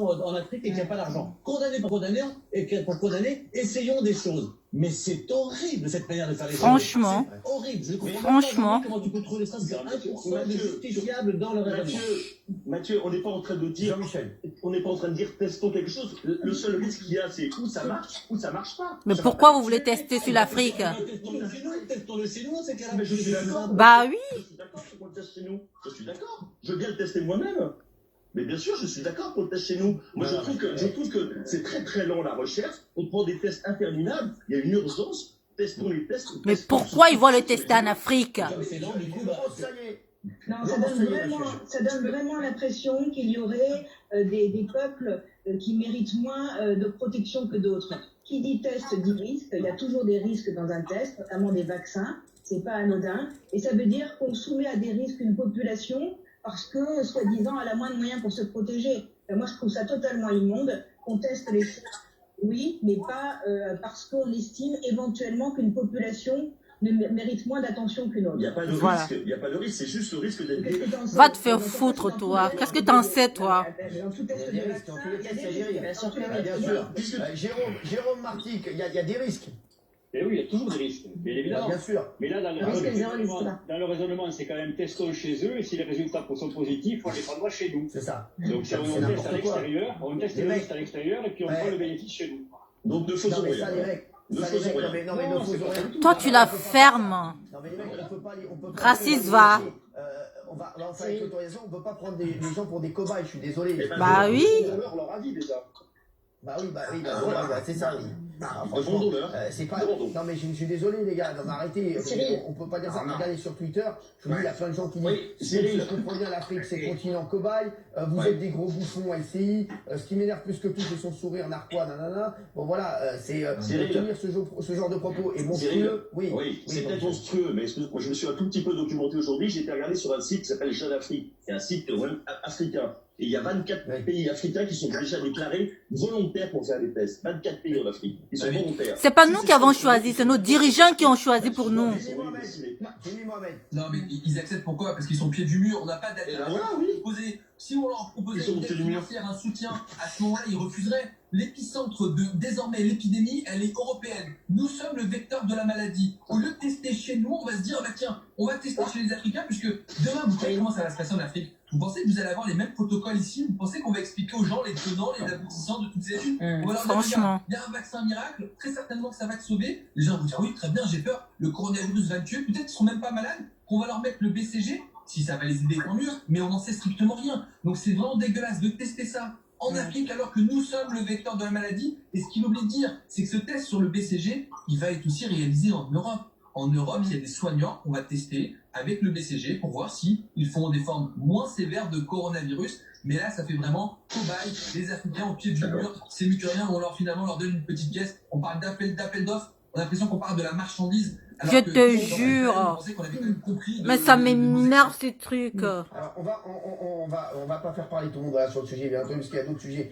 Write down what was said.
en Afrique et qu'il n'y a pas d'argent. Condamner pour condamner, essayons des choses. Mais c'est horrible cette manière de faire les choses. Franchement. C'est horrible. Je comprends Franchement. pas comment tu peux trouver ça. C'est 1% de justifiable dans le raisonnement. Mathieu, on n'est pas en train de dire, on n'est pas en train de dire testons quelque chose. Le seul risque qu'il y a, c'est où ça marche pas. Mais pourquoi vous voulez tester sur l'Afrique? Testons-le chez nous, c'est Mais je suis d'accord. Bah oui. Je suis d'accord pour le test chez nous. Je suis d'accord. Je veux bien le tester moi-même. Mais bien sûr, je suis d'accord pour le test chez nous. Moi, je trouve que c'est très très long la recherche. On prend des tests interminables. Il y a une urgence. Testons les tests. Mais pourquoi ils vont le tester en Afrique? C'est lent, du coup, Ça y est. Non, ça donne vraiment l'impression qu'il y aurait des peuples qui méritent moins de protection que d'autres. Qui dit test dit risque. Il y a toujours des risques dans un test, notamment des vaccins. C'est pas anodin. Et ça veut dire qu'on soumet à des risques une population parce que, soi-disant, elle a moins de moyens pour se protéger. Et moi, je trouve ça totalement immonde qu'on teste les choses, oui, mais pas parce qu'on estime éventuellement qu'une population mérite moins d'attention qu'une autre. Il n'y a pas de Voilà. risque. Il n'y a pas de risque. C'est juste le risque d'être guéri. Va te faire foutre, toi. Qu'est-ce que t'en sais, toi? Dans tout test de vaccin, il y a des risques. Bien sûr, Bien sûr. Jérôme Martic, il y a des risques. Et oui, il y a toujours des risques, bien évidemment. Bien sûr. Mais là, dans le raisonnement, c'est quand même testons chez eux, et si les résultats sont positifs, on les prendra chez nous. C'est ça. Donc si on teste à l'extérieur, on teste les risques à l'extérieur, et puis on prend le bénéfice chez nous. Donc ne faisons Non, mais rien. ça, les règles. Ça, les règles. Non, mais ne faisons rien. Toi, tu la fermes. Non, mais les mecs, on peut pas. Raciste, va. On va en faire avec l'autorisation, on peut pas prendre les gens pour des cobayes, je suis désolé. Bah oui. On leur a dit déjà. Bah oui, c'est ça. Oui. Franchement, c'est pas. Non mais je suis désolé les gars, non mais arrêtez. On peut pas dire ça. Regardez sur Twitter, je vous dis, il y a plein de gens qui disent si je comprends bien l'Afrique, c'est continent cobaye, vous êtes des gros bouffons LCI, ce qui m'énerve plus que tout, c'est son sourire narquois, nanana. Bon voilà, c'est tenir ce genre de propos et monstrueux. Oui, c'est peut-être monstrueux, mais moi je me suis un tout petit peu documenté aujourd'hui, j'ai été regardé sur un site qui s'appelle Jeune Afrique, c'est un site africain. Et il y a 24 pays africains qui sont déjà déclarés volontaires pour faire des tests. 24 pays en Afrique. Ils sont volontaires. C'est pas nous qui avons choisi, c'est nos dirigeants qui ont choisi pour nous. Jimmy Mohamed. Non mais ils acceptent pourquoi? Parce qu'ils sont au pied du mur, on n'a pas Et ben d'alternative. voilà, oui. Si on leur proposait une aide financière, un soutien, à ce moment-là, ils refuseraient. L'épicentre de désormais l'épidémie, elle est européenne. Nous sommes le vecteur de la maladie. Au lieu de tester chez nous, on va se dire, bah tiens, on va tester chez les Africains, puisque demain, vous savez comment ça va se passer en Afrique. Vous pensez que vous allez avoir les mêmes protocoles ici? Vous pensez qu'on va expliquer aux gens les tenants, les aboutissants de toutes ces études? On va leur dire, Franchement. il y a un vaccin miracle, très certainement que ça va te sauver. Les gens vont dire, oui, très bien, j'ai peur, le coronavirus va te tuer. Peut-être qu'ils seront même pas malades, qu'on va leur mettre le BCG. Si ça va les aider, tant mieux, mais on n'en sait strictement rien. Donc c'est vraiment dégueulasse de tester ça en Afrique alors que nous sommes le vecteur de la maladie. Et ce qu'il oublie de dire, c'est que ce test sur le BCG, il va être aussi réalisé en Europe. En Europe, il y a des soignants qu'on va tester avec le BCG pour voir si ils font des formes moins sévères de coronavirus. Mais là, ça fait vraiment cobaye, les Africains au pied du mur, c'est mieux que rien, on leur finalement leur donne une petite pièce. On parle d'appel d'offres, on a l'impression qu'on parle de la marchandise. Je te jure. Mais ça m'énerve ces trucs. Alors, on va pas faire parler tout le monde là, sur le sujet, bien entendu, parce qu'il y a d'autres sujets